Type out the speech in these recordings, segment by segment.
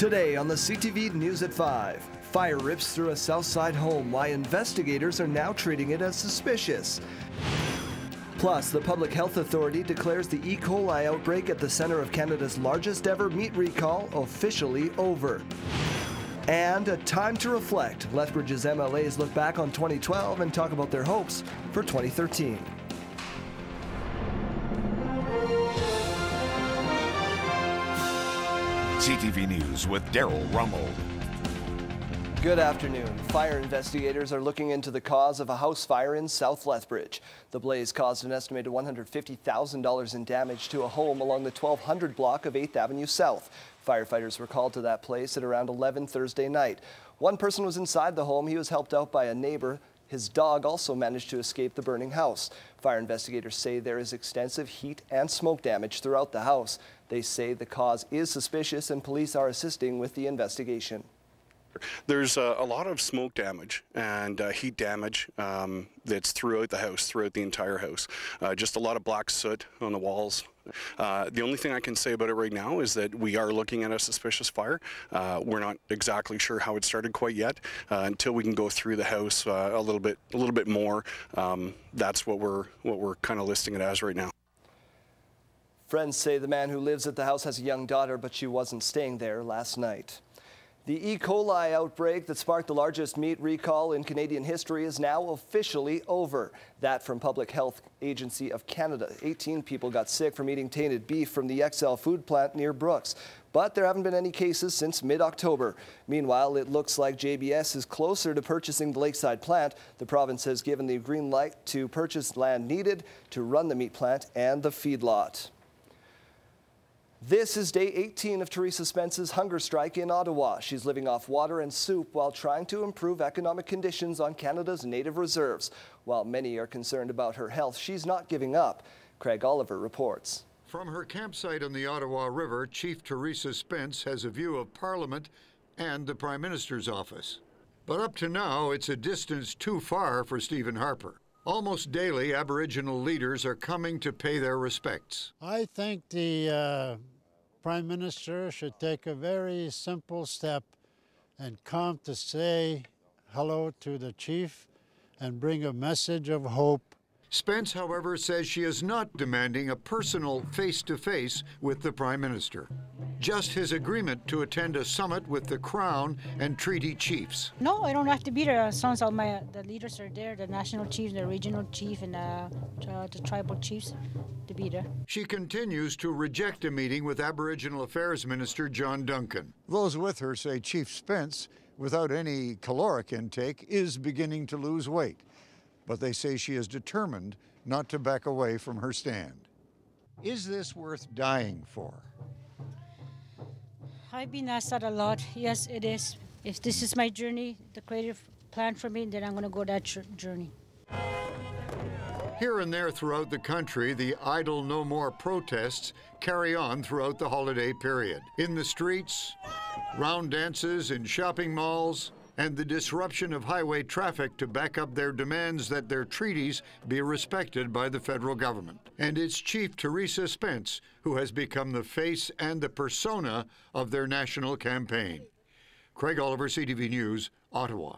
Today on the CTV News at 5, fire rips through a Southside home, why investigators are now treating it as suspicious. Plus, the Public Health Authority declares the E. coli outbreak at the center of Canada's largest ever meat recall officially over. And a time to reflect. Lethbridge's MLAs look back on 2012 and talk about their hopes for 2013. CTV News with Darrell, Romuld. Good afternoon. Fire investigators are looking into the cause of a house fire in South Lethbridge. The blaze caused an estimated $150,000 in damage to a home along the 1200 block of 8th Avenue South. Firefighters were called to that place at around 11 Thursday night. One person was inside the home. He was helped out by a neighbor. His dog also managed to escape the burning house. Fire investigators say there is extensive heat and smoke damage throughout the house. They say the cause is suspicious and police are assisting with the investigation. There's a lot of smoke damage and heat damage that's throughout the house, throughout the entire house. Just a lot of black soot on the walls. The only thing I can say about it right now is that we are looking at a suspicious fire. We're not exactly sure how it started quite yet. Until we can go through the house a little bit more. That's what we're kind of listing it as right now. Friends say the man who lives at the house has a young daughter, but she wasn't staying there last night. The E. coli outbreak that sparked the largest meat recall in Canadian history is now officially over. That from Public Health Agency of Canada. 18 people got sick from eating tainted beef from the XL food plant near Brooks. But there haven't been any cases since mid-October. Meanwhile, it looks like JBS is closer to purchasing the Lakeside plant. The province has given the green light to purchase land needed to run the meat plant and the feedlot. This is day 18 of Teresa Spence's hunger strike in Ottawa. She's living off water and soup while trying to improve economic conditions on Canada's native reserves. While many are concerned about her health, she's not giving up. Craig Oliver reports. From her campsite on the Ottawa River, Chief Teresa Spence has a view of Parliament and the Prime Minister's office. But up to now, it's a distance too far for Stephen Harper. Almost daily, Aboriginal leaders are coming to pay their respects. I think the Prime Minister should take a very simple step and come to say hello to the chief and bring a message of hope. Spence, however, says she is not demanding a personal face-to-face with the Prime Minister. Just his agreement to attend a summit with the Crown and treaty chiefs. No, I don't have to be there as long as all the leaders are there, the national chief, the regional chief, and the tribal chiefs to be there. She continues to reject a meeting with Aboriginal Affairs Minister John Duncan. Those with her say Chief Spence, without any caloric intake, is beginning to lose weight. But they say she is determined not to back away from her stand. Is this worth dying for? I've been asked that a lot. Yes, it is. If this is my journey, the creative plan for me, then I'm going to go that journey. Here and there throughout the country, the Idle No More protests carry on throughout the holiday period. In the streets, round dances in shopping malls, and the disruption of highway traffic to back up their demands that their treaties be respected by the federal government. And it's Chief Teresa Spence who has become the face and the persona of their national campaign. Craig Oliver, CTV News, Ottawa.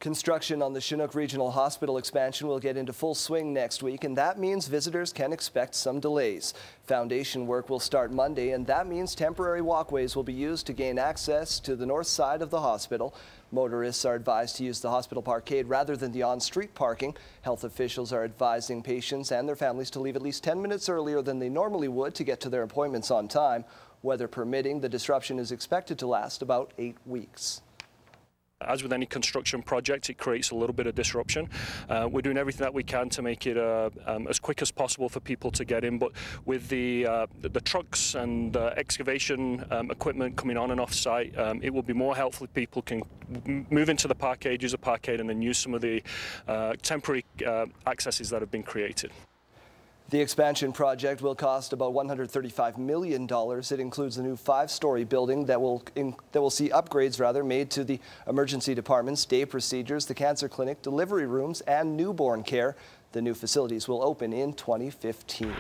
Construction on the Chinook Regional Hospital expansion will get into full swing next week, and that means visitors can expect some delays. Foundation work will start Monday, and that means temporary walkways will be used to gain access to the north side of the hospital. Motorists are advised to use the hospital parkade rather than the on-street parking. Health officials are advising patients and their families to leave at least 10 minutes earlier than they normally would to get to their appointments on time. Weather permitting, the disruption is expected to last about 8 weeks. As with any construction project, it creates a little bit of disruption. We're doing everything that we can to make it as quick as possible for people to get in, but with the trucks and excavation equipment coming on and off site, it will be more helpful if people can move into the parkade, use a parkade, and then use some of the temporary accesses that have been created. The expansion project will cost about $135 million. It includes a new 5-story building that will see upgrades made to the emergency departments, day procedures, the cancer clinic, delivery rooms, and newborn care. The new facilities will open in 2015.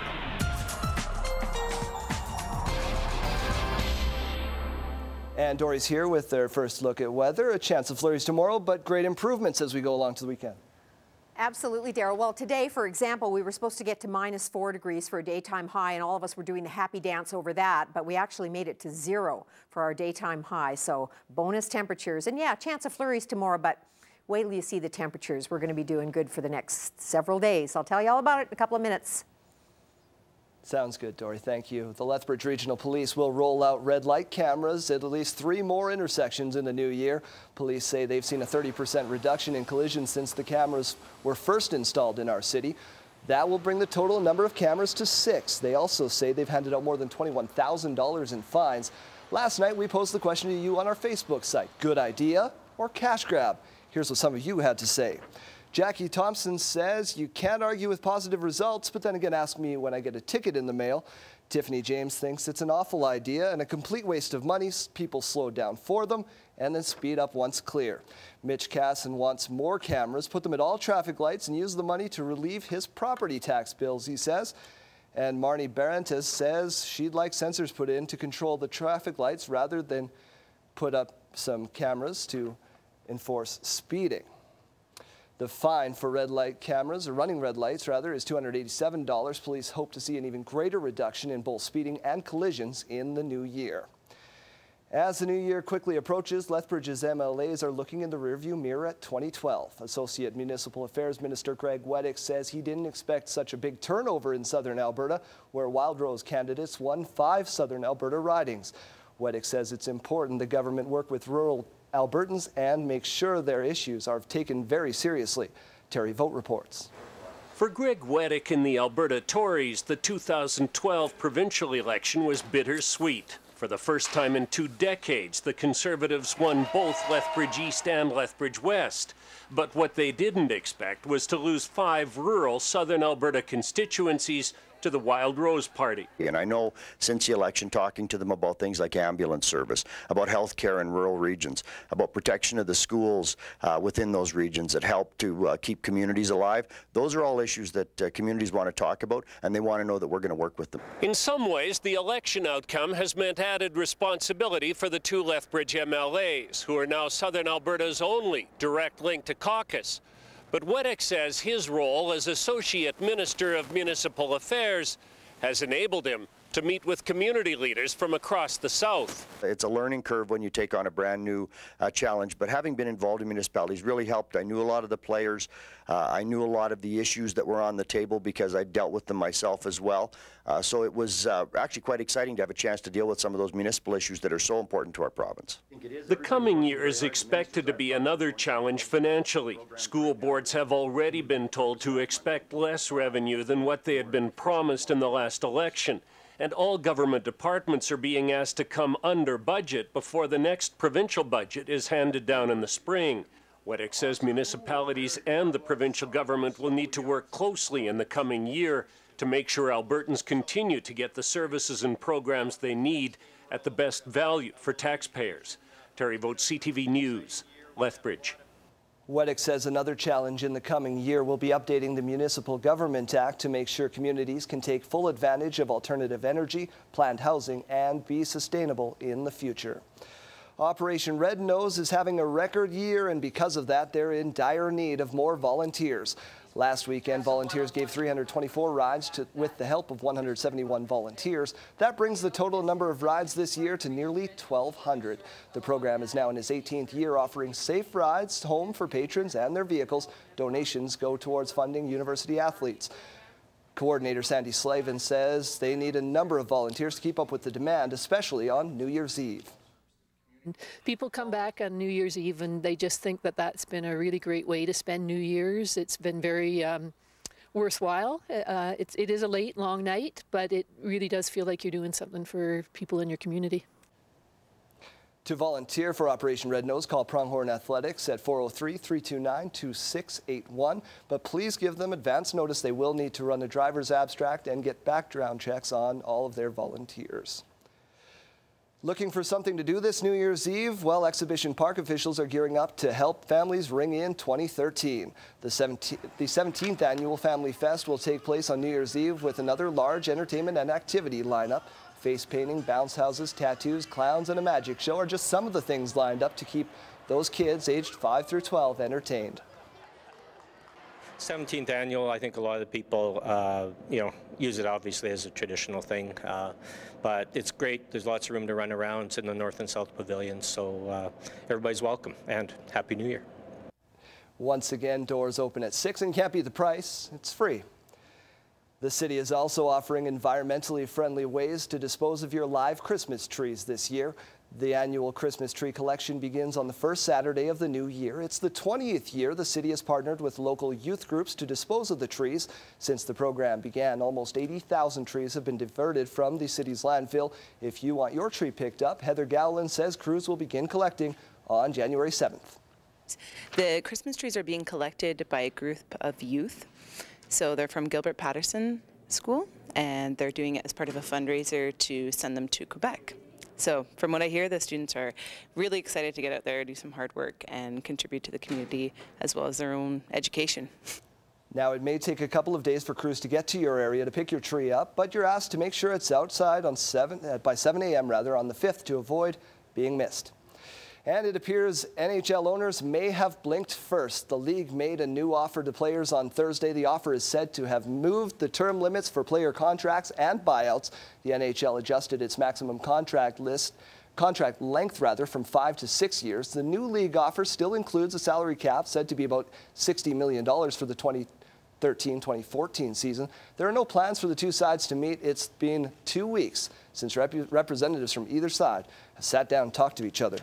And Dory's here with their first look at weather. A chance of flurries tomorrow, but great improvements as we go along to the weekend. Absolutely, Darrell. Well, today, for example, we were supposed to get to -4 degrees for a daytime high, and all of us were doing the happy dance over that, but we actually made it to 0 for our daytime high, so bonus temperatures. And yeah, chance of flurries tomorrow, but wait till you see the temperatures. We're going to be doing good for the next several days. I'll tell you all about it in a couple of minutes. Sounds good, Dory. Thank you. The Lethbridge Regional Police will roll out red light cameras at least 3 more intersections in the new year. Police say they've seen a 30% reduction in collisions since the cameras were first installed in our city. That will bring the total number of cameras to 6. They also say they've handed out more than $21,000 in fines. Last night, we posed the question to you on our Facebook site. Good idea or cash grab? Here's what some of you had to say. Jackie Thompson says you can't argue with positive results, but then again ask me when I get a ticket in the mail. Tiffany James thinks it's an awful idea and a complete waste of money. People slow down for them and then speed up once clear. Mitch Casson wants more cameras, put them at all traffic lights and use the money to relieve his property tax bills, he says. And Marnie Barentis says she'd like sensors put in to control the traffic lights rather than put up some cameras to enforce speeding. The fine for red light cameras, or running red lights rather, is $287. Police hope to see an even greater reduction in both speeding and collisions in the new year. As the new year quickly approaches, Lethbridge's MLAs are looking in the rearview mirror at 2012. Associate Municipal Affairs Minister Greg Weddick says he didn't expect such a big turnover in southern Alberta, where Wildrose candidates won 5 southern Alberta ridings. Weddick says it's important the government work with rural Albertans and make sure their issues are taken very seriously. Terry Vogt reports. For Greg Weddick and the Alberta Tories, the 2012 provincial election was bittersweet. For the first time in 2 decades, the Conservatives won both Lethbridge East and Lethbridge West. But what they didn't expect was to lose 5 rural southern Alberta constituencies to the Wild Rose Party. And I know since the election, talking to them about things like ambulance service, about health care in rural regions, about protection of the schools within those regions that help to keep communities alive, those are all issues that communities want to talk about, and they want to know that we're going to work with them. In some ways, the election outcome has meant added responsibility for the 2 Lethbridge MLAs, who are now southern Alberta's only direct link to caucus. But Weddick says his role as Associate Minister of Municipal Affairs has enabled him to meet with community leaders from across the South. It's a learning curve when you take on a brand new challenge, but having been involved in municipalities really helped. I knew a lot of the players. I knew a lot of the issues that were on the table because I dealt with them myself as well. So it was actually quite exciting to have a chance to deal with some of those municipal issues that are so important to our province. The coming year is expected to be another challenge financially. School boards have already been told to expect less revenue than what they had been promised in the last election. And all government departments are being asked to come under budget before the next provincial budget is handed down in the spring. Weddick says municipalities and the provincial government will need to work closely in the coming year to make sure Albertans continue to get the services and programs they need at the best value for taxpayers. Terry Vogt, CTV News, Lethbridge. Weddick says another challenge in the coming year will be updating the Municipal Government Act to make sure communities can take full advantage of alternative energy, planned housing, and be sustainable in the future. Operation Red Nose is having a record year, and because of that, they're in dire need of more volunteers. Last weekend, volunteers gave 324 rides with the help of 171 volunteers. That brings the total number of rides this year to nearly 1,200. The program is now in its 18th year, offering safe rides home for patrons and their vehicles. Donations go towards funding university athletes. Coordinator Sandy Slavin says they need a number of volunteers to keep up with the demand, especially on New Year's Eve. People come back on New Year's Eve and they just think that that's been a really great way to spend New Year's. It's been very worthwhile. It is a late, long night, but it really does feel like you're doing something for people in your community. To volunteer for Operation Red Nose, call Pronghorn Athletics at 403-329-2681. But please give them advance notice. They will need to run a driver's abstract and get background checks on all of their volunteers. Looking for something to do this New Year's Eve? Well, Exhibition Park officials are gearing up to help families ring in 2013. The 17th annual Family Fest will take place on New Year's Eve with another large entertainment and activity lineup. Face painting, bounce houses, tattoos, clowns, and a magic show are just some of the things lined up to keep those kids aged 5 through 12 entertained. 17th annual, I think a lot of the people, use it obviously as a traditional thing, but it's great. There's lots of room to run around. It's in the North and South Pavilions, so everybody's welcome, and Happy New Year. Once again, doors open at 6 and can't beat the price. It's free. The city is also offering environmentally friendly ways to dispose of your live Christmas trees this year. The annual Christmas tree collection begins on the first Saturday of the new year. It's the 20th year the city has partnered with local youth groups to dispose of the trees. Since the program began, almost 80,000 trees have been diverted from the city's landfill. If you want your tree picked up, Heather Gowland says crews will begin collecting on January 7th. The Christmas trees are being collected by a group of youth. So they're from Gilbert Patterson School, and they're doing it as part of a fundraiser to send them to Quebec. So from what I hear, the students are really excited to get out there, do some hard work, and contribute to the community as well as their own education. Now, it may take a couple of days for crews to get to your area to pick your tree up, but you're asked to make sure it's outside on by 7 a.m. on the 5th to avoid being missed. And it appears NHL owners may have blinked first. The league made a new offer to players on Thursday. The offer is said to have moved the term limits for player contracts and buyouts. The NHL adjusted its maximum contract length from 5 to 6 years. The new league offer still includes a salary cap said to be about $60 million for the 2013-2014 season. There are no plans for the two sides to meet. It's been 2 weeks since representatives from either side have sat down and talked to each other.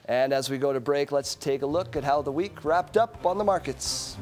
And as we go to break, let's take a look at how the week wrapped up on the markets.